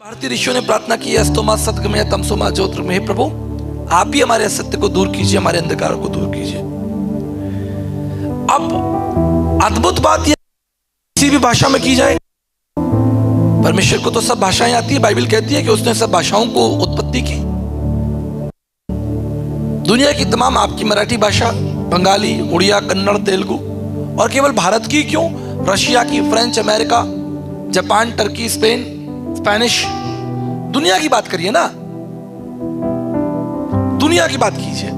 भारतीय ऋषियों ने प्रार्थना की, अस्तोमा सद्गमय तमसोमा ज्योतिर्गमय। हे प्रभु, आप ही हमारे असत्य को दूर कीजिए, हमारे अंधकार को दूर कीजिए। अब अद्भुत बात यह किसी भी भाषा में की जाए, परमेश्वर को तो सब भाषाएं आती है। बाइबल कहती है कि उसने सब भाषाओं को उत्पत्ति की। दुनिया की तमाम, आपकी मराठी भाषा, बंगाली, उड़िया, कन्नड़, तेलुगु, और केवल भारत की क्यों, रशिया की, French, America, Japan, Turkey, Spain, Spanish, दुनिया की बात करिए ना, दुनिया की बात कीजिए।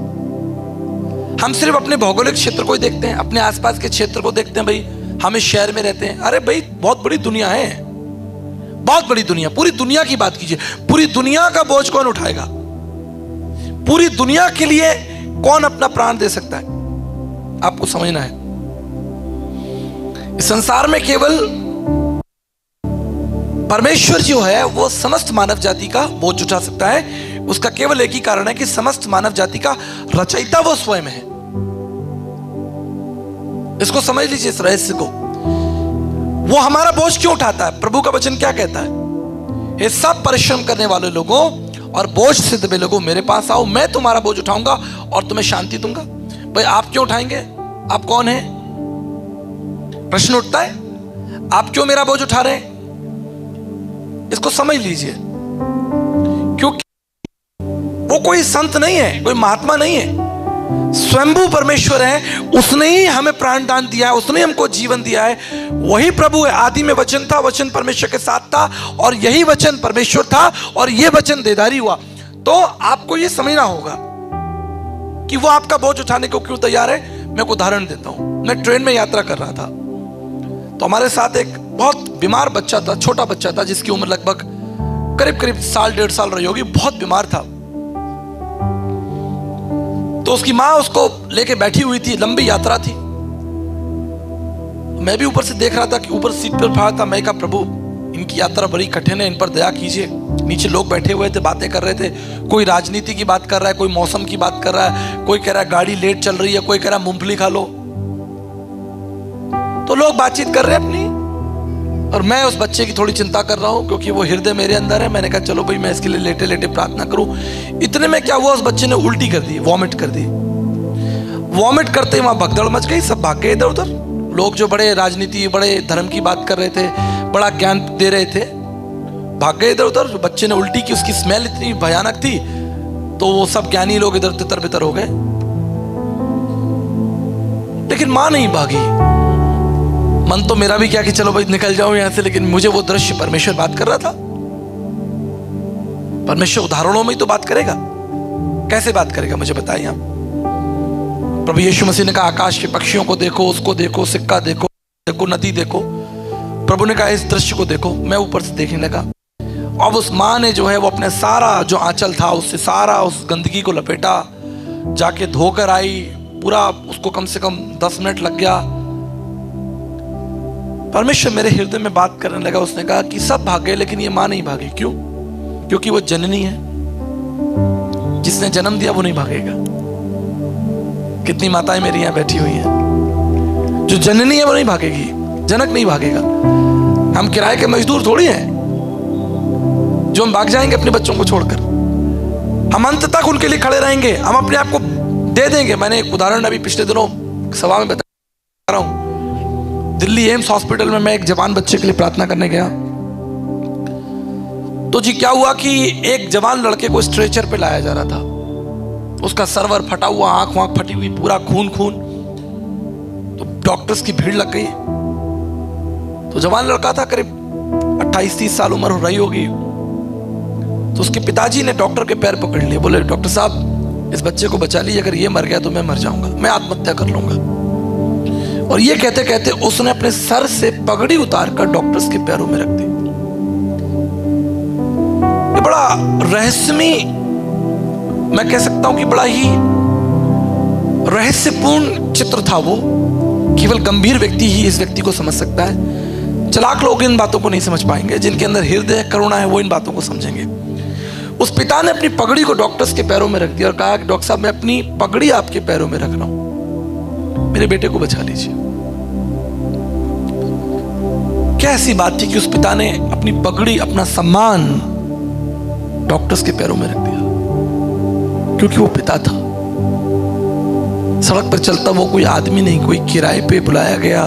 हम सिर्फ अपने भौगोलिक क्षेत्र को ही देखते हैं, अपने आसपास के क्षेत्र को देखते हैं। भाई हम इस शहर में रहते हैं, अरे भाई बहुत बड़ी दुनिया है, बहुत बड़ी दुनिया। पूरी दुनिया की बात कीजिए। पूरी दुनिया का बोझ कौन उठाएगा? पूरी दुनिया के लिए कौन अपना प्राण दे सकता है? आपको समझना है, इस संसार में केवल परमेश्वर जो है वो समस्त मानव जाति का बोझ उठा सकता है। उसका केवल एक ही कारण है कि समस्त मानव जाति का रचयिता वो स्वयं है। इसको समझ लीजिए, इस रहस्य को। वो हमारा बोझ क्यों उठाता है? प्रभु का वचन क्या कहता है? ये सब परिश्रम करने वाले लोगों और बोझ से दबे लोगों, मेरे पास आओ, मैं तुम्हारा बोझ उठाऊंगा और तुम्हें शांति दूंगा। भाई आप क्यों उठाएंगे? आप कौन हैं? प्रश्न उठता है, आप क्यों मेरा बोझ उठा रहे हैं? इसको समझ लीजिए, क्योंकि वो कोई संत नहीं है, कोई महात्मा नहीं है, स्वयंभू परमेश्वर है। उसने ही हमें प्राण दान दिया है, उसने हमको जीवन दिया है। वही प्रभु है। आदि में वचन था, वचन परमेश्वर के साथ था, और यही वचन परमेश्वर था, और यह वचन देदारी हुआ। तो आपको यह समझना होगा कि वो आपका बोझ उठाने को क्यों तैयार है। मैं एक उदाहरण देता हूं। मैं ट्रेन में यात्रा कर रहा था, तो हमारे साथ एक बहुत बीमार बच्चा था, छोटा बच्चा था, जिसकी उम्र लगभग करीब करीब साल, 1.5 साल रही होगी। बहुत बीमार था। तो उसकी माँ उसको लेके बैठी हुई थी, लंबी यात्रा थी। मैं भी ऊपर से देख रहा था कि ऊपर सीट पर खड़ा था। मैं कहा, प्रभु इनकी यात्रा बड़ी कठिन है, इन पर दया कीजिए। नीचे लोग बैठे हुए थे, बातें कर रहे थे। कोई राजनीति की बात कर रहा है, कोई मौसम की बात कर रहा है, कोई कह रहा है गाड़ी लेट चल रही है, कोई कह रहा है मूंगफली खा लो। तो लोग बातचीत कर रहे हैं अपनी, और मैं उस बच्चे की थोड़ी चिंता कर रहा हूं, क्योंकि वो हृदय मेरे अंदर है। मैंने कहा चलो भाई मैं इसके लिए लेटे लेटे प्रार्थना करूं। इतने में क्या हुआ, उस बच्चे ने उल्टी कर दी, वॉमिट कर दी। वॉमिट करते ही वहां भगदड़ मच गई, सब भाग गए इधर उधर। लोग जो बड़े राजनीति, बड़े धर्म की बात कर रहे थे, बड़ा ज्ञान दे रहे थे, भाग गए इधर उधर। बच्चे ने उल्टी की, उसकी स्मेल इतनी भयानक थी, तो वो सब ज्ञानी लोग इधर तितर बितर हो गए। लेकिन मां नहीं भागी। मन तो मेरा भी क्या कि चलो भाई निकल जाओ यहां से, लेकिन मुझे वो दृश्य, परमेश्वर बात कर रहा था। परमेश्वर उदाहरणों में ही तो बात करेगा। कैसे बात करेगा मुझे बताइए आप। प्रभु यीशु मसीह ने कहा, आकाश के पक्षियों को देखो, उसको देखो, सिक्का देखो, देखो नदी देखो। प्रभु ने कहा, इस दृश्य को देखो। मैं ऊपर से देखने लगा। अब उस माँ ने जो है वो अपने सारा जो आंचल था उससे सारा उस गंदगी को लपेटा, जाके धोकर आई पूरा। उसको कम से कम 10 मिनट लग गया। परमेश्वर मेरे हृदय में बात करने लगा। उसने कहा कि सब भाग गए, लेकिन ये मां नहीं भागी। क्यों? क्योंकि वो जननी है। जिसने जन्म दिया वो नहीं भागेगा। कितनी माताएं मेरी यहां बैठी हुई हैं, जो जननी है वो नहीं भागेगी, जनक नहीं भागेगा। हम किराए के मजदूर थोड़ी हैं जो हम भाग जाएंगे अपने बच्चों को छोड़कर। हम अंत तक उनके लिए खड़े रहेंगे, हम अपने आप को दे देंगे। मैंने एक उदाहरण अभी पिछले दिनों सभा में बता रहा हूं। दिल्ली एम्स हॉस्पिटल में मैं एक जवान बच्चे के लिए प्रार्थना करने गया। तो जी क्या हुआ कि एक जवान लड़के को स्ट्रेचर पे लाया जा रहा था। उसका सर्वर फटा हुआ, आंख वांख फटी हुई, पूरा खून खून। तो डॉक्टर्स की भीड़ लग गई। तो जवान लड़का था, करीब 28-30 साल उम्र हो रही होगी। तो उसके पिताजी ने डॉक्टर के पैर पकड़ लिए, बोले डॉक्टर साहब इस बच्चे को बचा लीजिए, अगर ये मर गया तो मैं मर जाऊंगा, मैं आत्महत्या कर लूंगा। और ये कहते कहते उसने अपने सर से पगड़ी उतारकर डॉक्टर्स के पैरों में रख दी। ये बड़ा रहस्यमय, मैं कह सकता हूं कि बड़ा ही रहस्यपूर्ण चित्र था वो। केवल गंभीर व्यक्ति ही इस व्यक्ति को समझ सकता है। चालाक लोग इन बातों को नहीं समझ पाएंगे। जिनके अंदर हृदय करुणा है वो इन बातों को समझेंगे। उस पिता ने अपनी पगड़ी को डॉक्टर्स के पैरों में रख दिया और कहा कि डॉक्टर साहब मैं अपनी पगड़ी आपके पैरों में रख रहा हूं, मेरे बेटे को बचा लीजिए। क्या ऐसी बात थी कि उस पिता ने अपनी पगड़ी, अपना सम्मान डॉक्टर्स के पैरों में रख दिया, क्योंकि वो पिता था। सड़क पर चलता वो कोई आदमी नहीं, कोई किराए पे बुलाया गया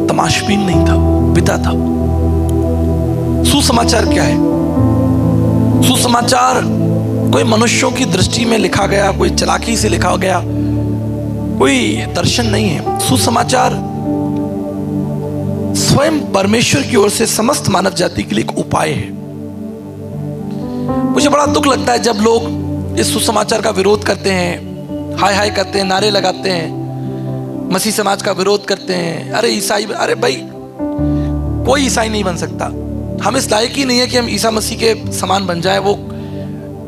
तमाशबीन नहीं था, पिता था। सुसमाचार क्या है? सुसमाचार कोई मनुष्यों की दृष्टि में लिखा गया, कोई चालाकी से लिखा गया कोई दर्शन नहीं है। सुसमाचार स्वयं परमेश्वर की ओर से समस्त मानव जाति के लिए एक उपाय है। मुझे बड़ा दुख लगता है जब लोग इस सुसमाचार का विरोध करते हैं, हाय हाय करते हैं, नारे लगाते हैं, मसीह समाज का विरोध करते हैं। अरे ईसाई, अरे भाई कोई ईसाई नहीं बन सकता। हम इस लायक ही नहीं है कि हम ईसा मसीह के समान बन जाए। वो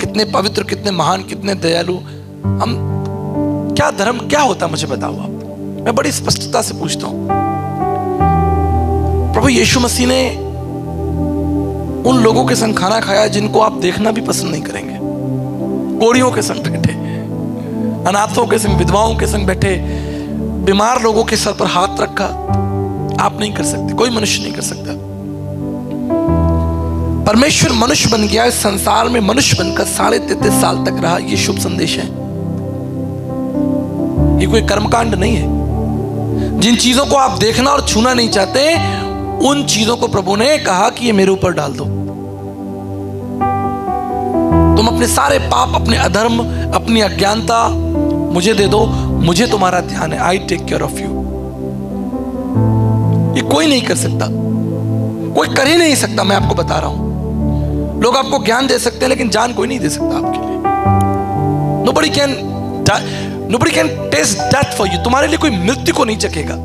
कितने पवित्र, कितने महान, कितने दयालु। हम क्या धर्म क्या होता मुझे बताओ आप। मैं बड़ी स्पष्टता से पूछता हूं। प्रभु यीशु मसीह ने उन लोगों के संग खाना खाया जिनको आप देखना भी पसंद नहीं करेंगे। कोढ़ियों के संग बैठे, अनाथों के संग, विधवाओं के संग बैठे, बीमार लोगों के सर पर हाथ रखा। आप नहीं कर सकते, कोई मनुष्य नहीं कर सकता। परमेश्वर मनुष्य बन गया, इस संसार में मनुष्य बनकर 33.5 साल तक रहा। ये शुभ संदेश है, ये कोई कर्मकांड नहीं है। जिन चीजों को आप देखना और छूना नहीं चाहते, उन चीजों को प्रभु ने कहा कि ये मेरे ऊपर डाल दो। तुम अपने सारे पाप, अपने अधर्म, अपनी अज्ञानता मुझे दे दो, मुझे तुम्हारा ध्यान है। I take care of you. ये कोई नहीं कर सकता, कोई कर ही नहीं सकता। मैं आपको बता रहा हूं, लोग आपको ज्ञान दे सकते हैं लेकिन जान कोई नहीं दे सकता आपके लिए। Nobody can taste death for you। तुम्हारे लिए कोई मृत्यु को नहीं चखेगा।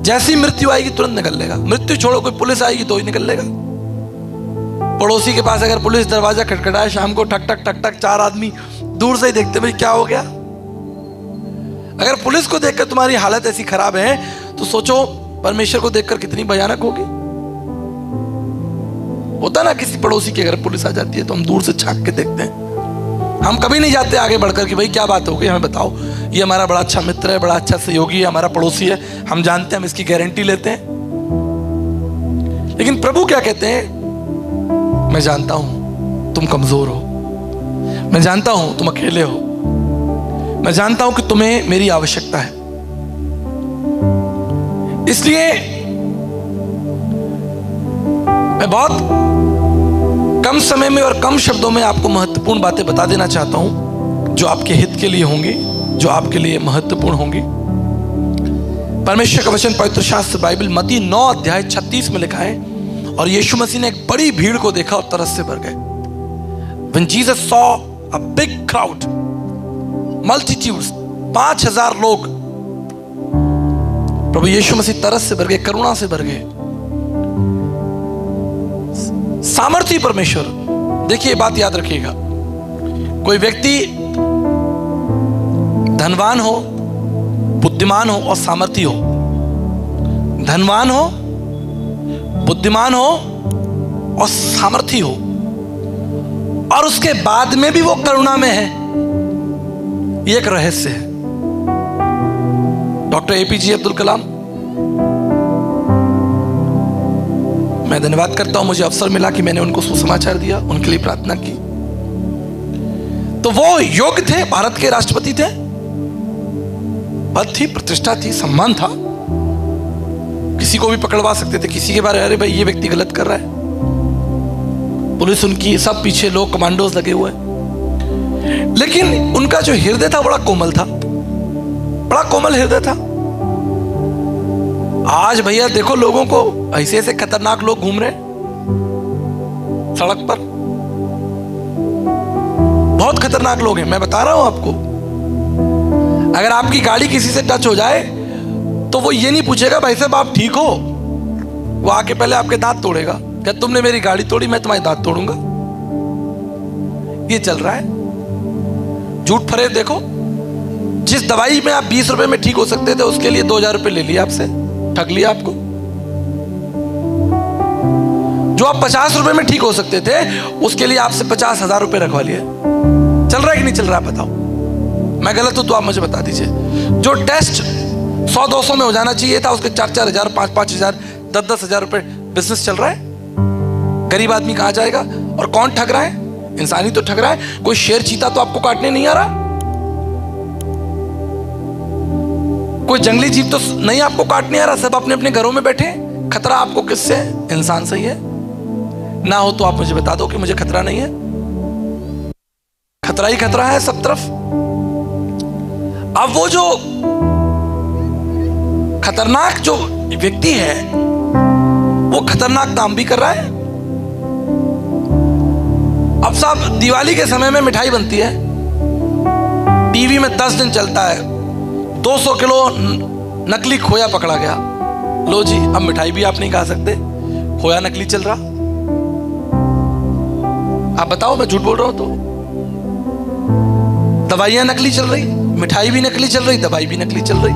जैसी मृत्यु आएगी तुरंत निकल लेगा। मृत्यु छोड़ो, कोई पुलिस आएगी तो ही निकल लेगा। पड़ोसी के पास अगर पुलिस दरवाजा खटखटाए शाम को, ठक ठक ठक ठक, 4 आदमी दूर से ही देखते भाई क्या हो गया। अगर पुलिस को देखकर तुम्हारी हालत ऐसी खराब है तो सोचो परमेश्वर को देखकर कितनी भयानक होगी। होता ना, किसी पड़ोसी की अगर पुलिस आ जाती है तो हम दूर से झांक के देखते हैं। हम कभी नहीं जाते आगे बढ़कर कि भाई क्या बात हो गई, हमें बताओ। ये हमारा बड़ा अच्छा मित्र है, बड़ा अच्छा सहयोगी है, हमारा पड़ोसी है, हम जानते हैं, हम इसकी गारंटी लेते हैं। लेकिन प्रभु क्या कहते हैं? मैं जानता हूं तुम कमजोर हो, मैं जानता हूं तुम अकेले हो, मैं जानता हूं कि तुम्हें मेरी आवश्यकता है। इसलिए मैं बहुत कम समय में और कम शब्दों में आपको महत्वपूर्ण बातें बता देना चाहता हूं, जो आपके हित के लिए होंगी, जो आपके लिए महत्वपूर्ण होंगी। परमेश्वर का वचन पवित्र शास्त्र बाइबल मत्ती 9 अध्याय 36 में लिखा है, और यीशु मसीह ने एक बड़ी भीड़ को देखा और तरस से भर गए। When Jesus saw a big crowd, multitudes, 5000 लोग, प्रभु यीशु मसीह तरस से भर गए, करुणा से भर गए। सामर्थी परमेश्वर। देखिए बात याद रखिएगा, कोई व्यक्ति धनवान हो, बुद्धिमान हो और सामर्थी हो, धनवान हो, बुद्धिमान हो और सामर्थी हो, और उसके बाद में भी वो करुणा में है, ये एक रहस्य है। डॉक्टर एपीजे अब्दुल कलाम, मैं धन्यवाद करता हूं, मुझे अवसर मिला कि मैंने उनको सुसमाचार दिया, उनके लिए प्रार्थना की। तो वो योग्य थे, भारत के राष्ट्रपति थे, पद थी, प्रतिष्ठा थी, सम्मान था, किसी को भी पकड़वा सकते थे, किसी के बारे में अरे भाई ये व्यक्ति गलत कर रहा है, पुलिस उनकी, सब पीछे लोग कमांडोज लगे हुए हैं। लेकिन उनका जो हृदय था बड़ा कोमल था, बड़ा कोमल हृदय था। आज भैया देखो लोगों को, ऐसे ऐसे खतरनाक लोग घूम रहे हैं सड़क पर, बहुत खतरनाक लोग हैं। मैं बता रहा हूं आपको, अगर आपकी गाड़ी किसी से टच हो जाए तो वो ये नहीं पूछेगा भाई साहब आप ठीक हो, वो आके पहले आपके दांत तोड़ेगा। क्या तुमने मेरी गाड़ी तोड़ी, मैं तुम्हारे दांत तोड़ूंगा। ये चल रहा है। झूठ फरेब देखो, जिस दवाई में आप 20 रुपए में ठीक हो सकते थे उसके लिए 2000 रुपए ले लिया आपसे, ठग लिया आपको। जो आप 50 रुपए में ठीक हो सकते थे उसके लिए आपसे 50,000 रुपए रखवा लिए। चल रहा है कि नहीं चल रहा है बताओ। मैं गलत हूं तो आप मुझे बता दीजिए। जो टेस्ट 100-200 में हो जाना चाहिए था उसके 4-4 हजार, 5-5 हजार, 10-10 हजार रुपए बिजनेस चल रहा है। गरीब आदमी कहां जाएगा? और कौन ठग रहा है? इंसान ही तो ठग रहा है। कोई शेर चीता तो आपको काटने नहीं आ रहा, कोई जंगली जीव तो नहीं आपको काटने आ रहा, सब अपने अपने घरों में बैठे। खतरा आपको किससे है? इंसान से ही है। ना हो तो आप मुझे बता दो कि मुझे खतरा नहीं है। खतरा ही खतरा है सब तरफ। अब वो जो खतरनाक जो व्यक्ति है वो खतरनाक काम भी कर रहा है। अब साहब दिवाली के समय में मिठाई बनती है, टीवी में 10 दिन चलता है, 200 किलो नकली खोया पकड़ा गया। लो जी, अब मिठाई भी आप नहीं खा सकते, खोया नकली चल रहा। आप बताओ, मैं झूठ बोल रहा हूं तो? दवाइयां नकली चल रही, मिठाई भी नकली चल रही, दवाई भी नकली चल रही।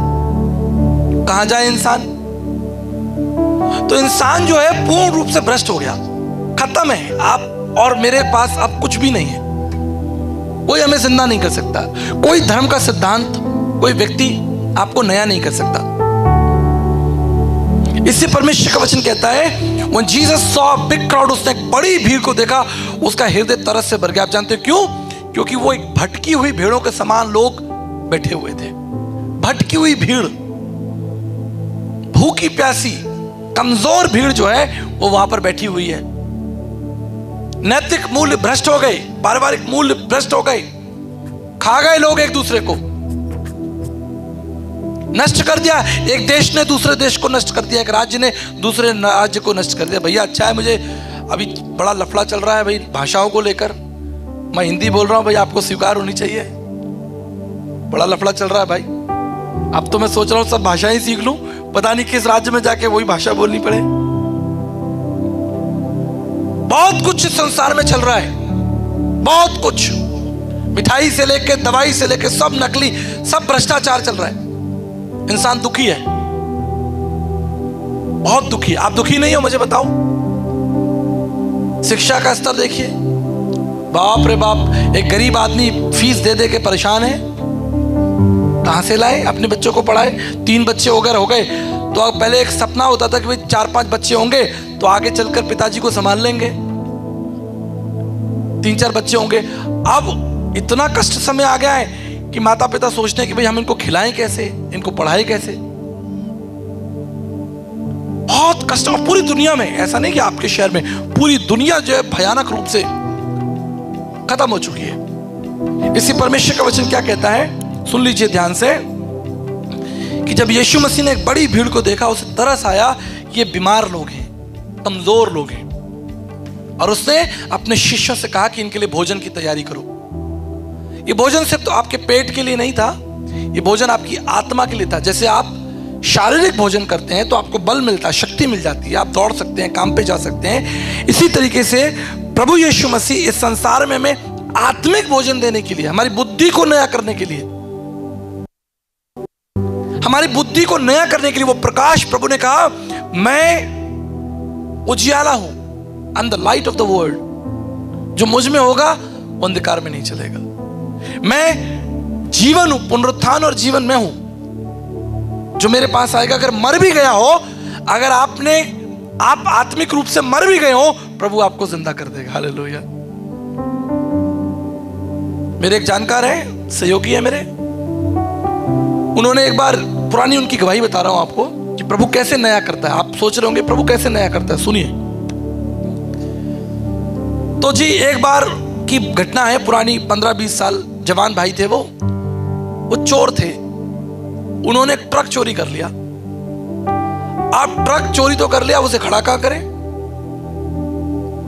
कहां जाए इंसान? तो इंसान जो है पूर्ण रूप से भ्रष्ट हो गया, खत्म है। आप और मेरे पास अब कुछ भी नहीं है। कोई हमें जिंदा नहीं कर सकता, कोई धर्म का सिद्धांत, कोई व्यक्ति आपको नया नहीं कर सकता। इससे परमेश्वर का वचन कहता है, when Jesus saw a big crowd, उसने एक बड़ी भीड़ को देखा, उसका हृदय तरस से भर गया। आप जानते हो क्यों? क्योंकि वो एक भटकी हुई भेड़ों के समान लोग बैठे हुए थे। भटकी हुई भीड़, भूखी प्यासी कमजोर भीड़ जो है वो वहां पर बैठी हुई है। नैतिक मूल्य भ्रष्ट हो गए, पारिवारिक मूल्य भ्रष्ट हो गए, खा गए लोग एक दूसरे को, नष्ट कर दिया। एक देश ने दूसरे देश को नष्ट कर दिया, एक राज्य ने दूसरे राज्य को नष्ट कर दिया। भैया अच्छा है, मुझे अभी बड़ा लफड़ा चल रहा है भाई भाषाओं को लेकर। मैं हिंदी बोल रहा हूं भाई, आपको स्वीकार होनी चाहिए। बड़ा लफड़ा चल रहा है भाई। अब तो मैं सोच रहा हूं सब भाषाएं सीख लूं, पता नहीं किस राज्य में जाके वही भाषा बोलनी पड़े। बहुत कुछ संसार में चल रहा है, बहुत कुछ। मिठाई से लेके दवाई से लेके सब नकली, सब भ्रष्टाचार चल रहा है। इंसान दुखी है, बहुत दुखी। आप दुखी नहीं हो? मुझे बताओ। शिक्षा का स्तर देखिए, बाप रे बाप। एक गरीब आदमी फीस दे दे के परेशान है, कहां से लाए? अपने बच्चों को पढ़ाए। 3 बच्चे हो गए तो अब पहले एक सपना होता था कि भाई 4-5 बच्चे होंगे तो आगे चलकर पिताजी को संभाल लेंगे। 3-4 बच्चे होंगे। अब इतना कष्ट समय आ गया है कि माता पिता सोचते हैं कि भाई हम इनको खिलाएं कैसे, इनको पढ़ाएं कैसे। बहुत कष्ट। और पूरी दुनिया में, ऐसा नहीं कि आपके शहर में, पूरी दुनिया जो है भयानक रूप से खत्म हो चुकी है। इसी परमेश्वर का वचन क्या कहता है, सुन लीजिए ध्यान से, कि जब यीशु मसीह ने एक बड़ी भीड़ को देखा, उसे तरस आया कि ये बीमार लोग हैं, कमजोर लोग हैं, और उसने अपने शिष्यों से कहा कि इनके लिए भोजन की तैयारी करो। ये भोजन सिर्फ तो आपके पेट के लिए नहीं था, ये भोजन आपकी आत्मा के लिए था। जैसे आप शारीरिक भोजन करते हैं तो आपको बल मिलता है, शक्ति मिल जाती है, आप दौड़ सकते हैं, काम पे जा सकते हैं। इसी तरीके से प्रभु यीशु मसीह इस संसार में हमें आत्मिक भोजन देने के लिए, हमारी बुद्धि को नया करने के लिए, हमारी बुद्धि को नया करने के लिए वो प्रकाश, प्रभु ने कहा मैं उजियाला हूं, I am the light of the world. जो मुझ में होगा वो अंधकार में नहीं चलेगा। मैं जीवन हूं, पुनरुत्थान और जीवन में हूं। जो मेरे पास आएगा, अगर मर भी गया हो, अगर आप आत्मिक रूप से मर भी गए हो, प्रभु आपको जिंदा कर देगा। हालेलुया। मेरे एक जानकार है, सहयोगी है मेरे, उन्होंने एक बार, पुरानी उनकी गवाही बता रहा हूं आपको, कि प्रभु कैसे नया करता है। आप सोच रहे होंगे प्रभु कैसे नया करता है, सुनिए। तो जी एक बार की घटना है, पुरानी, 15-20 साल, जवान भाई थे वो चोर थे। उन्होंने एक ट्रक चोरी कर लिया। आप ट्रक चोरी तो कर लिया, उसे खड़ा कहां करें?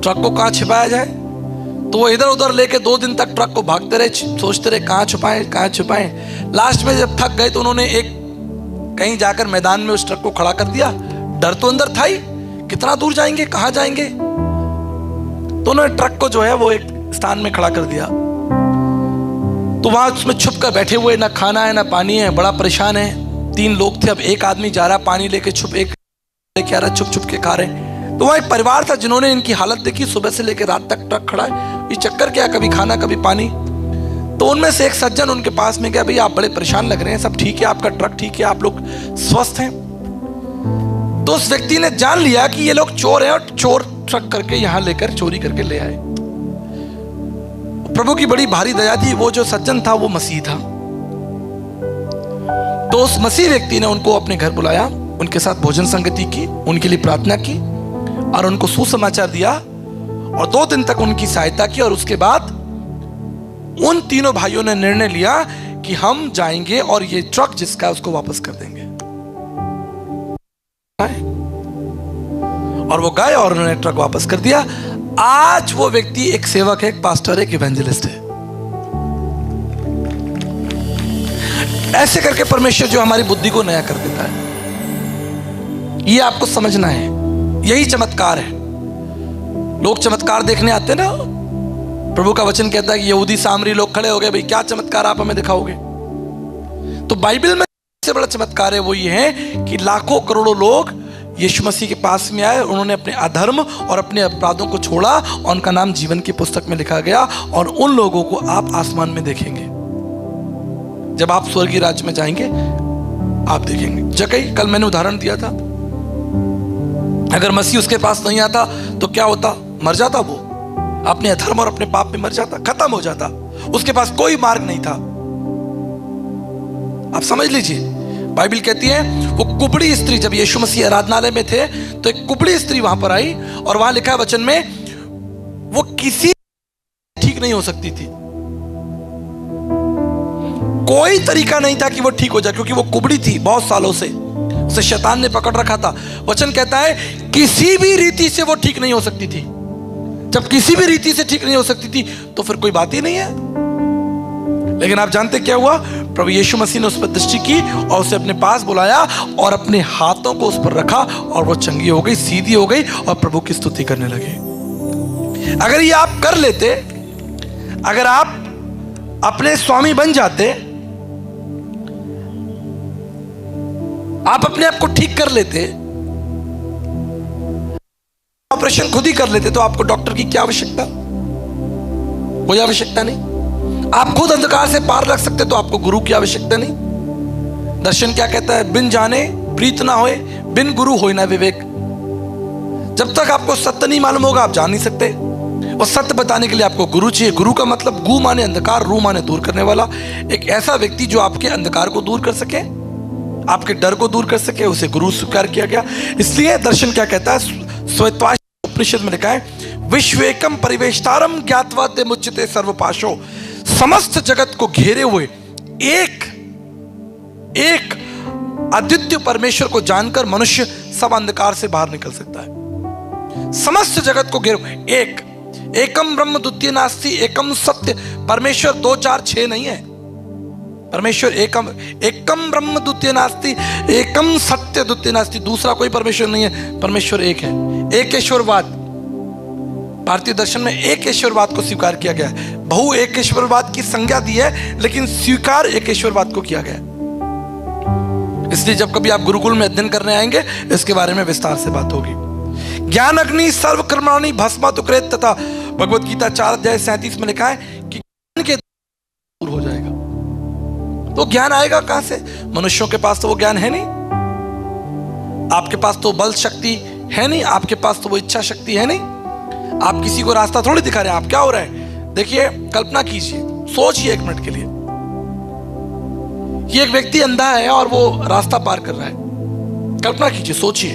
ट्रक को कहां छिपाया जाए? तो वो इधर उधर लेके 2 दिन तक ट्रक को भागते रहे, सोचते रहे कहां छुपाएं। लास्ट में जब थक गए तो उन्होंने एक कहीं जाकर मैदान में उस ट्रक को खड़ा कर दिया। डर तो अंदर था ही, कितना दूर जाएंगे, कहां जाएंगे। तो उन्होंने ट्रक को जो है वो एक स्थान में खड़ा कर दिया। तो वहां उसमें छुप कर बैठे हुए, ना खाना है ना पानी है, बड़ा परेशान है। 3 लोग थे। अब एक आदमी जा रहा पानी लेके, छुप एक लेके आ रहा, छुप छुप के खा रहे। तो वहां एक परिवार था जिन्होंने इनकी हालत देखी, सुबह से लेकर रात तक ट्रक खड़ा है, ये चक्कर क्या, कभी खाना कभी पानी। तो उनमें से एक सज्जन उनके पास में गया, भैया आप बड़े परेशान लग रहे हैं, सब ठीक है, आपका ट्रक ठीक है, आप लोग स्वस्थ हैं। तो उस व्यक्ति ने जान लिया कि ये लोग चोर हैं और चोर ट्रक करके यहां लेकर चोरी करके ले आए। प्रभु की बड़ी भारी दया थी, वो जो सज्जन था वो मसीह था। तो उस मसीह व्यक्ति ने उनको अपने घर बुलाया, उनके साथ भोजन संगति की, उनके लिए प्रार्थना की और उनको सुसमाचार दिया और 2 दिन तक उनकी सहायता की। और उसके बाद उन तीनों भाइयों ने निर्णय लिया कि हम जाएंगे और ये ट्रक जिसका है उसको वापस कर देंगे। और वो गए और उन्होंने ट्रक वापस कर दिया। आज वो व्यक्ति एक सेवक है, एक पास्टर है, एक इवेंजलिस्ट है। ऐसे करके परमेश्वर जो हमारी बुद्धि को नया कर देता है, ये आपको समझना है। यही चमत्कार है। लोग चमत्कार देखने आते ना, प्रभु का वचन कहता है कि यहूदी सामरी लोग खड़े हो गए, भाई क्या चमत्कार आप हमें दिखाओगे। तो बाइबल में सबसे बड़ा चमत्कार है वो ये है कि लाखों करोड़ों लोग यीशु मसीह के पास में आए, उन्होंने अपने अधर्म और अपने अपराधों को छोड़ा और उनका नाम जीवन की पुस्तक में लिखा गया। और उन लोगों को आप आसमान में देखेंगे। जब आप स्वर्गीय राज्य में जाएंगे आप देखेंगे। जकई, कल मैंने उदाहरण दिया था, अगर मसीह उसके पास नहीं आता तो क्या होता? मर जाता, वो अपने अधर्म और अपने पाप में मर जाता, खत्म हो जाता। उसके पास कोई मार्ग नहीं था। आप समझ लीजिए, बाइबल कहती है वो कुबड़ी स्त्री, जब यीशु मसीह आराधनालय में थे तो एक कुबड़ी स्त्री वहां पर आई और वहां लिखा है वचन में, वो किसी ठीक नहीं हो सकती थी। कोई तरीका नहीं था कि वो ठीक हो जाए, क्योंकि वो कुबड़ी थी बहुत सालों से, उसे शैतान ने पकड़ रखा था। वचन कहता है किसी भी रीति से वो ठीक नहीं हो सकती थी। जब किसी भी रीति से ठीक नहीं हो सकती थी तो फिर कोई बात ही नहीं है। लेकिन आप जानते क्या हुआ? प्रभु यीशु मसीह ने उस पर दृष्टि की और उसे अपने पास बुलाया और अपने हाथों को उस पर रखा और वो चंगी हो गई, सीधी हो गई और प्रभु की स्तुति करने लगे। अगर ये आप कर लेते, अगर आप अपने स्वामी बन जाते, आप अपने आप को ठीक कर लेते, ऑपरेशन खुद ही कर लेते, तो आपको डॉक्टर की क्या आवश्यकता? कोई आवश्यकता नहीं। आप खुद अंधकार से पार लग सकते, तो आपको गुरु की आवश्यकता नहीं। दर्शन क्या कहता है? बिन जाने प्रीत ना होए, बिन गुरु होए ना विवेक। जब तक आपको सत्य नहीं मालूम होगा आप जान नहीं सकते। और सत्य बताने के लिए आपको गुरु चाहिए। गुरु का मतलब गु माने अंधकार, रू माने दूर करने वाला। एक ऐसा व्यक्ति जो आपके अंधकार को दूर कर सके, आपके डर को दूर कर सके, उसे गुरु स्वीकार किया गया। इसलिए दर्शन क्या कहता है? श्वेतवास उपनिषद में लिखा है, विश्वेकम परिवेष्टारम ज्ञात्वा ते मुच्यते सर्वपाशो। समस्त जगत को घेरे हुए एक अद्वितीय परमेश्वर को जानकर मनुष्य सब अंधकार से बाहर निकल सकता है। समस्त जगत को घेरे एक, एकम ब्रह्म द्वितीय नास्ति, एकम सत्य। परमेश्वर 2 4 6 नहीं है। परमेश्वर एकम ब्रह्म द्वितीय नास्ति, एकम सत्य द्वितीय नास्ति। दूसरा कोई परमेश्वर नहीं है, परमेश्वर एक है। एक ईश्वरवाद, भारतीय दर्शन में एक ईश्वरवाद को स्वीकार किया गया है। बहु एक ईश्वरवाद की संज्ञा दी है, लेकिन स्वीकार एक ईश्वरवाद को किया गया। इसलिए जब कभी आप गुरुकुल में अध्ययन करने आएंगे, इसके बारे में विस्तार से बात होगी। ज्ञान अग्नि सर्व कर्माणि भस्मात् कृत, तथा भगवत गीता 4:37 में लिखा है कि ज्ञान के दूर हो जाएगा। तो ज्ञान आएगा कहां से? मनुष्यों के पास तो वो ज्ञान है नहीं, आपके पास तो बल शक्ति है नहीं, आपके पास तो वो इच्छा शक्ति है नहीं। आप किसी को रास्ता थोड़ी दिखा रहे हैं। आप क्या हो रहा है? देखिए, कल्पना कीजिए, सोचिए 1 मिनट के लिए। ये एक व्यक्ति अंधा है और वो रास्ता पार कर रहा है। कल्पना कीजिए, सोचिए।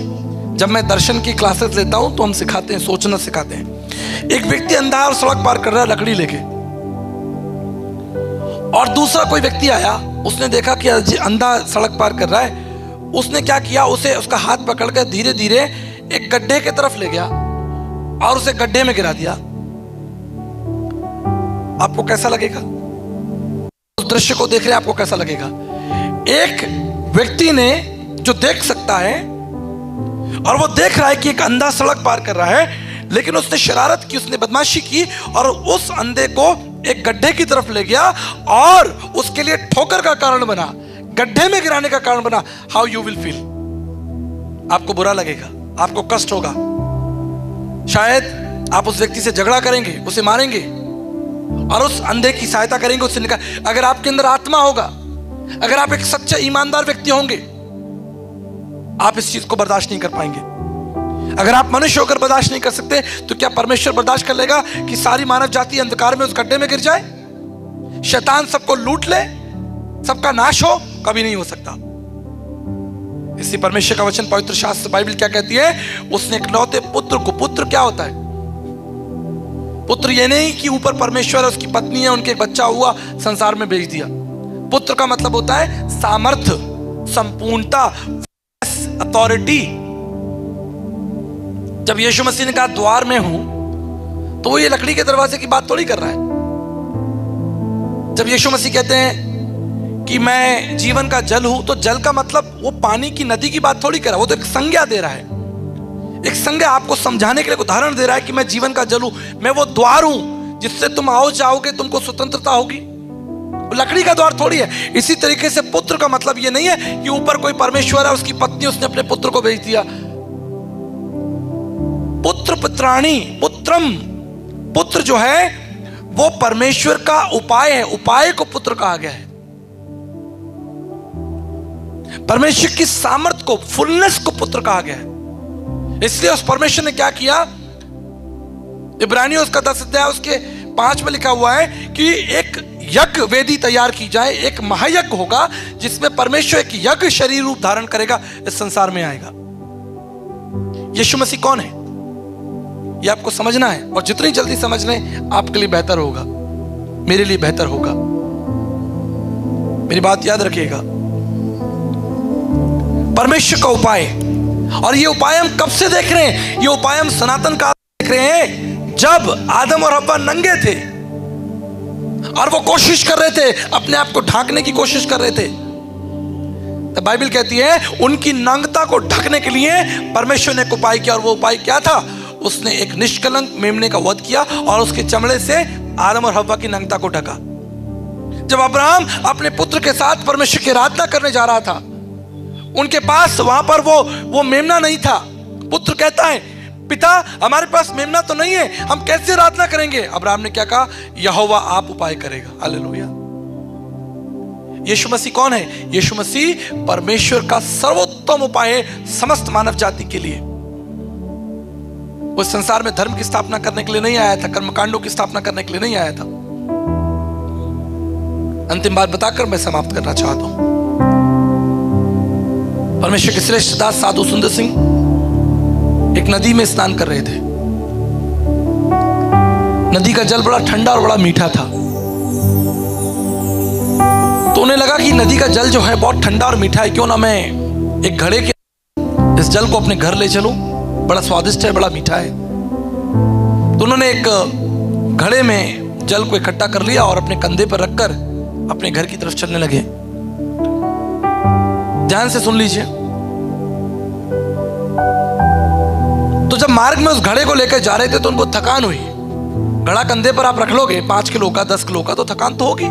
जब मैं दर्शन की क्लासेस लेता हूं तो हम सिखाते हैं, सोचना सिखाते हैं। एक व्यक्ति अंधा है और सड़क पार कर रहा है लकड़ी लेके, और दूसरा कोई व्यक्ति आया, उसने देखा कि अंधा सड़क पार कर रहा है। उसने क्या किया? उसे उसका हाथ पकड़कर धीरे धीरे एक गड्ढे की तरफ ले गया और उसे गड्ढे में गिरा दिया। आपको कैसा लगेगा? उस दृश्य को देख रहे आपको कैसा लगेगा? एक व्यक्ति ने जो देख सकता है और वो देख रहा है कि एक अंधा सड़क पार कर रहा है, लेकिन उसने शरारत की, उसने बदमाशी की और उस अंधे को एक गड्ढे की तरफ ले गया और उसके लिए ठोकर का कारण बना, गड्ढे में गिराने का कारण बना। How you will feel? आपको बुरा लगेगा, आपको कष्ट होगा, शायद आप उस व्यक्ति से झगड़ा करेंगे, उसे मारेंगे और उस अंधे की सहायता करेंगे, उससे निकाल। अगर आपके अंदर आत्मा होगा, अगर आप एक सच्चे ईमानदार व्यक्ति होंगे, आप इस चीज को बर्दाश्त नहीं कर पाएंगे। अगर आप मनुष्य होकर बर्दाश्त नहीं कर सकते तो क्या परमेश्वर बर्दाश्त कर लेगा कि सारी मानव जाति अंधकार में उस गड्ढे में गिर जाए, शैतान सबको लूट ले, सबका नाश हो? कभी नहीं हो सकता। इसी परमेश्वर का वचन पवित्र शास्त्र बाइबल क्या कहती है? उसने इकलौते पुत्र को, पुत्र क्या होता है? पुत्र ये नहीं कि ऊपर परमेश्वर है, उसकी पत्नी है, उनके एक बच्चा हुआ, संसार में भेज दिया। पुत्र का मतलब होता है सामर्थ्य, संपूर्णता, अथॉरिटी। जब यीशु मसीह ने कहा द्वार में हूं, तो वो ये लकड़ी के दरवाजे की बात थोड़ी कर रहा है। जब यीशु मसीह कहते हैं कि मैं जीवन का जल हूं, तो जल का मतलब वो पानी की नदी की बात थोड़ी कर रहा है। वो तो एक संज्ञा दे रहा है, एक संज्ञा आपको समझाने के लिए उदाहरण दे रहा है कि मैं जीवन का जल हूं, मैं वो द्वार हूं जिससे तुम आओ जाओगे, तुमको स्वतंत्रता होगी। लकड़ी का द्वार थोड़ी है। इसी तरीके से पुत्र का मतलब ये नहीं है कि ऊपर कोई परमेश्वर है, उसकी पत्नी, उसने अपने पुत्र को भेज दिया। पुत्र, पुत्राणी, पुत्रम, पुत्र जो है वो परमेश्वर का उपाय है, उपाय को पुत्र कहा गया है। परमेश्वर की सामर्थ्य को, फुलनेस को पुत्र कहा गया है। इसलिए उस परमेश्वर ने क्या किया? इब्रानियों उसका 10 अध्याय उसके 5 में लिखा हुआ है कि एक यज्ञ वेदी तैयार की जाए, एक महायज्ञ होगा जिसमें परमेश्वर एक यज्ञ शरीर रूप धारण करेगा, इस संसार में आएगा। यीशु मसीह कौन है ये आपको समझना है, और जितनी जल्दी समझ लें आपके लिए बेहतर होगा, मेरे लिए बेहतर होगा। मेरी बात याद रखिएगा, परमेश्वर का उपाय। और ये उपाय हम कब से देख रहे हैं? ये उपाय हम सनातन काल देख रहे हैं, जब आदम और हव्वा नंगे थे और वो कोशिश कर रहे थे, अपने आप को ढांकने की कोशिश कर रहे थे। तो बाइबल कहती है उनकी नंगता को ढकने के लिए परमेश्वर ने एक उपाय किया, और वो उपाय क्या था? उसने एक निष्कलंक मेमने का वध किया और उसके चमड़े से आदम और हव्वा की नंगता को ढका। जब अब्राहम अपने पुत्र के साथ परमेश्वर की आराधना करने जा रहा था, उनके पास वहां पर वो मेमना नहीं था। पुत्र कहता है, पिता हमारे पास मेमना तो नहीं है, हम कैसे आराधना करेंगे? अब्राहम ने क्या कहा? यहोवा आप उपाय करेगा। हालेलुया। यीशु मसीह कौन है? यीशु मसीह परमेश्वर का सर्वोत्तम उपाय है समस्त मानव जाति के लिए। वो संसार में धर्म की स्थापना करने के लिए नहीं आया था, कर्मकांडों की स्थापना करने के लिए नहीं आया था। अंतिम बात बताकर मैं समाप्त करना चाहता हूं। परमेश्वर के श्रेष्ठ दास साधु सुंदर सिंह एक नदी में स्नान कर रहे थे। नदी का जल बड़ा ठंडा और बड़ा मीठा था। तो उन्हें लगा कि नदी का जल जो है बहुत ठंडा और मीठा है, क्यों ना मैं एक घड़े के इस जल को अपने घर ले चलूं, बड़ा स्वादिष्ट है, बड़ा मीठा है। तो उन्होंने एक घड़े में जल को इकट्ठा कर लिया और अपने कंधे पर रखकर अपने घर की तरफ चलने लगे। ध्यान से सुन लीजिए। तो जब मार्ग में उस घड़े को लेकर जा रहे थे तो उनको थकान हुई। घड़ा कंधे पर आप रख लोगे 5 किलो का, 10 किलो का, तो थकान तो होगी।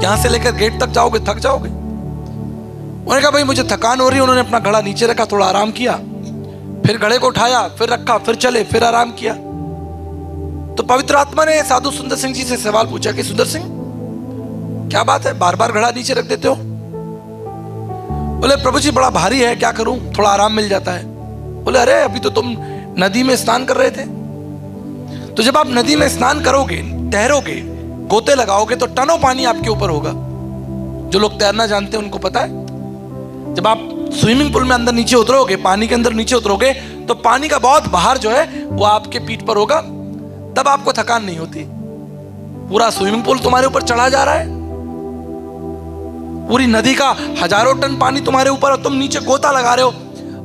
यहां से लेकर गेट तक जाओगे, थक जाओगे। उन्होंने कहा भाई मुझे थकान हो रही है। उन्होंने अपना घड़ा नीचे रखा, थोड़ा आराम किया, फिर घड़े को उठाया, फिर रखा, फिर चले, फिर आराम किया। तो पवित्र आत्मा ने साधु सुंदर सिंह जी से सवाल पूछा कि सुंदर सिंह क्या बात है, बार बार घड़ा नीचे रख देते हो? बोले प्रभु जी बड़ा भारी है, क्या करूं, थोड़ा आराम मिल जाता है। बोले अरे अभी तो तुम नदी में स्नान कर रहे थे। तो जब आप नदी में स्नान करोगे, तैरोगे, गोते लगाओगे तो टनों पानी आपके ऊपर होगा। जो लोग तैरना जानते हैं उनको पता है, जब आप स्विमिंग पूल में अंदर नीचे उतरोगे, पानी के अंदर नीचे उतरोगे, तो पानी का बहुत बाहर जो है वो आपके पीठ पर होगा। तब आपको थकान नहीं होती। पूरा स्विमिंग पूल तुम्हारे ऊपर चढ़ा जा रहा है, पूरी नदी का हजारों टन पानी तुम्हारे ऊपर, और तुम नीचे गोता लगा रहे हो।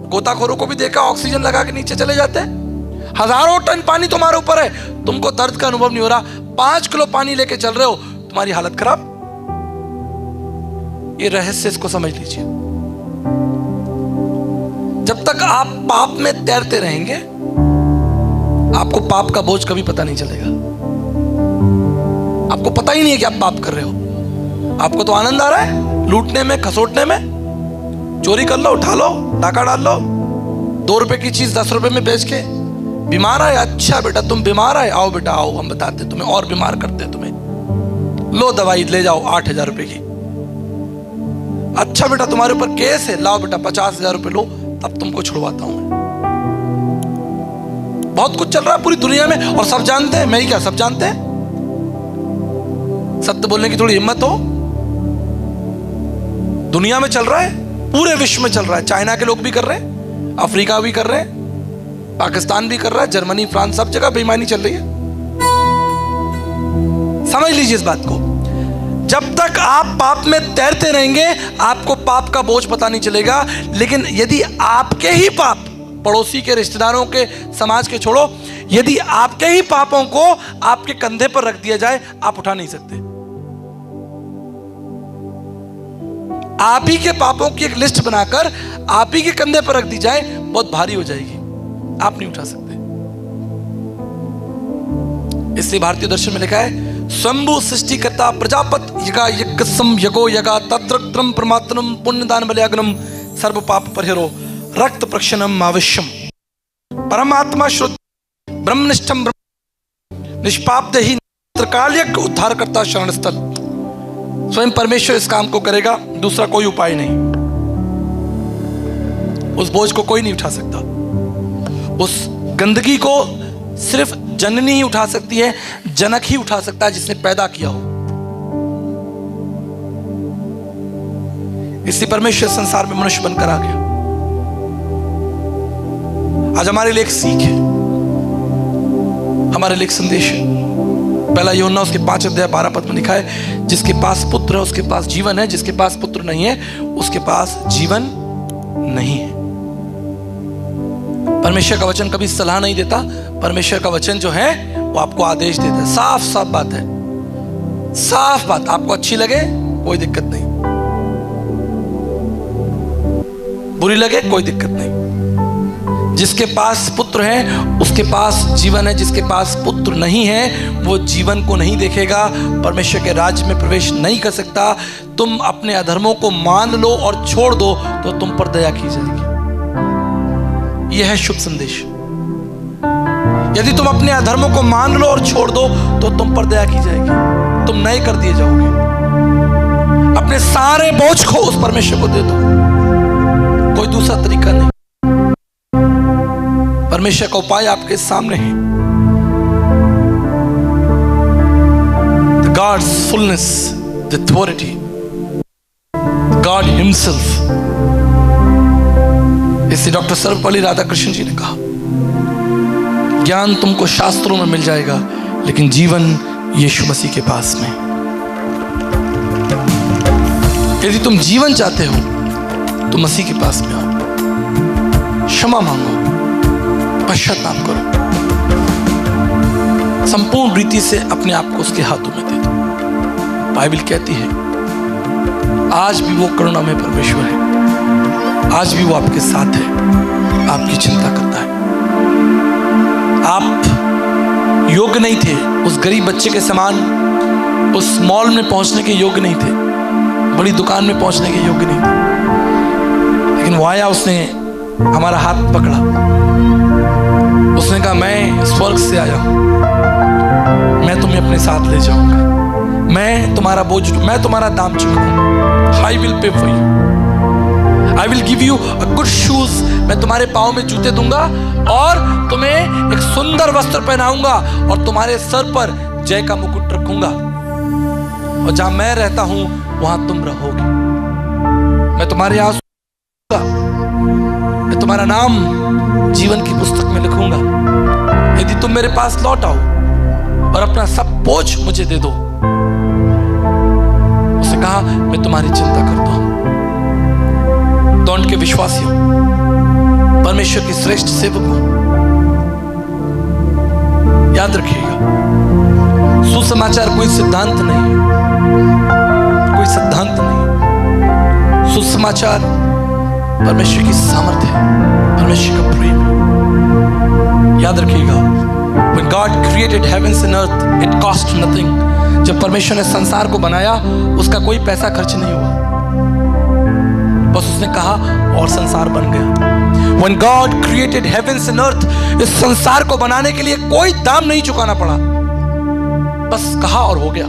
गोताखोरों को भी देखा, ऑक्सीजन लगा के नीचे चले जाते हैं। हजारों टन पानी तुम्हारे ऊपर है, तुमको दर्द का अनुभव नहीं हो रहा। 5 किलो पानी लेके चल रहे हो, तुम्हारी हालत खराब। ये रहस्य, इसको समझ लीजिए। जब तक आप पाप में तैरते रहेंगे, आपको पाप का बोझ कभी पता नहीं चलेगा। आपको पता ही नहीं है कि आप पाप कर रहे हो। आपको तो आनंद आ रहा है लूटने में, खसोटने में। चोरी कर लो, उठा लो, डाका डाल लो, 2 रुपए की चीज 10 रुपए में बेच के। बीमार है, अच्छा बेटा तुम बीमार है, आओ बेटा आओ, हम बताते तुम्हें और बीमार करते हैं तुम्हें। लो दवाई ले जाओ 8,000 रुपए की। अच्छा बेटा तुम्हारे ऊपर केस है, लाओ बेटा 50,000 रुपए लो, तब तुमको छुड़वाता हूं मैं। बहुत कुछ चल रहा है पूरी दुनिया में और सब जानते हैं। मैं ही क्या, सब जानते हैं। सत्य बोलने की थोड़ी हिम्मत हो। दुनिया में चल रहा है, पूरे विश्व में चल रहा है। चाइना के लोग भी कर रहे हैं, अफ्रीका भी कर रहे हैं, पाकिस्तान भी कर रहा है, जर्मनी, फ्रांस, सब जगह बेईमानी चल रही है। समझ लीजिए इस बात को। जब तक आप पाप में तैरते रहेंगे आपको पाप का बोझ पता नहीं चलेगा। लेकिन यदि आपके ही पाप, पड़ोसी के, रिश्तेदारों के, समाज के छोड़ो, यदि आपके ही पापों को आपके कंधे पर रख दिया जाए आप उठा नहीं सकते। आप ही के पापों की एक लिस्ट बनाकर आप ही के कंधे पर रख दी जाए बहुत भारी हो जाएगी, आप नहीं उठा सकते। इसलिए भारतीय दर्शन में लिखा है स्वयंभू सृष्टिकर्ता प्रजापत यगा यज्ञसम यगो यगा तत्रत्रम परमात्मम पुण्यदान बलयाग्नम सर्व पाप परिहरो रक्त प्रक्षणम आवश्यम परमात्मा श्रुत ब्रह्मनिष्ठम निष्पाप देहि त्रिकाल्यक उद्धार करता शरण स्थल। स्वयं परमेश्वर इस काम को करेगा, दूसरा कोई उपाय नहीं। उस बोझ को कोई नहीं उठा सकता। उस गंदगी को सिर्फ जननी ही उठा सकती है, जनक ही उठा सकता है जिसने पैदा किया हो। इसलिए परमेश्वर संसार में मनुष्य बनकर आ गया। आज हमारे लिए एक सीख है, हमारे लिए एक संदेश है। पहला यूहन्ना उसके 5 अध्याय 12 पद में लिखा है जिसके पास पुत्र है उसके पास जीवन है, जिसके पास पुत्र नहीं है उसके पास जीवन नहीं है। परमेश्वर का वचन कभी सलाह नहीं देता। परमेश्वर का वचन जो है वो आपको आदेश देता है। साफ साफ बात है, साफ बात। आपको अच्छी लगे कोई दिक्कत नहीं, बुरी लगे कोई दिक्कत नहीं। जिसके पास पुत्र है उसके पास जीवन है, जिसके पास पुत्र नहीं है वो जीवन को नहीं देखेगा, परमेश्वर के राज्य में प्रवेश नहीं कर सकता। तुम अपने अधर्मों को मान लो और छोड़ दो तो तुम पर दया की जाएगी। यह है शुभ संदेश। यदि तुम अपने अधर्मों को मान लो और छोड़ दो तो तुम पर दया की जाएगी, तुम नए कर दिए जाओगे। अपने सारे बोझ को उस परमेश्वर को दे दो, कोई दूसरा तरीका नहीं। परमेश्वर का उपाय आपके सामने है। The God's fullness, the authority, God Himself। इससे डॉक्टर सर्वपल्ली राधाकृष्ण जी ने कहा ज्ञान तुमको शास्त्रों में मिल जाएगा लेकिन जीवन यीशु मसीह के पास में। यदि तुम जीवन चाहते हो तो मसीह के पास में आओ, क्षमा मांगो, पश्चाताप करो, संपूर्ण रीति से अपने आप को उसके हाथों में दे दो। बाइबल कहती है आज भी वो करुणा में परमेश्वर है, आज भी वो आपके साथ है, आपकी चिंता करता है। आप योग्य नहीं थे उस गरीब बच्चे के समान उस मॉल में पहुंचने के योग्य नहीं थे, बड़ी दुकान में पहुंचने के योग्य नहीं थे, लेकिन वो आया, उसने हमारा हाथ पकड़ा, उसने कहा मैं स्वर्ग से आया हूं, मैं तुम्हें अपने साथ ले जाऊंगा, मैं तुम्हारा बोझ, मैं तुम्हारा दाम चुकाऊंगा। I will pay for you, I will give you a good shoes. मैं तुम्हारे पाँव में जूते दूंगा और तुम्हें एक सुंदर वस्त्र पहनाऊंगा और तुम्हारे सर पर जय का मुकुट रखूंगा, और जहां मैं रहता हूं वहां तुम रहोगे। मैं तुम्हारे यहां मैं तुम्हारा नाम जीवन की पुस्तक में लिखूंगा यदि तुम मेरे पास लौट आओ और अपना सब बोझ मुझे दे दो। उसने कहा मैं तुम्हारी चिंता करता हूं। दौड़ के विश्वासियों, परमेश्वर के श्रेष्ठ सेवकों, याद रखिएगा सुसमाचार कोई सिद्धांत नहीं है, कोई सिद्धांत नहीं। सुसमाचार परमेश्वर की सामर्थ्य है, परमेश्वर का प्रेम है। याद रखिएगा when God created heavens and earth it cost nothing। जब परमेश्वर ने संसार को बनाया उसका कोई पैसा खर्च नहीं हुआ, बस उसने कहा और संसार बन गया। When God created heavens and earth, इस संसार को बनाने के लिए कोई दाम नहीं चुकाना पड़ा, बस कहा और हो गया।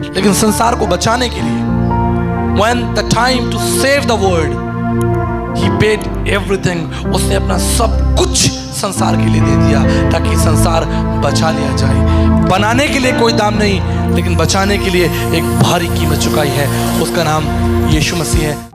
लेकिन संसार को बचाने के लिए when the time to save the world, he paid everything। उसने अपना सब कुछ संसार के लिए दे दिया ताकि संसार बचा लिया जाए। बनाने के लिए कोई दाम नहीं, लेकिन बचाने के लिए एक भारी कीमत चुकाई है, उसका नाम यीशु मसीह है।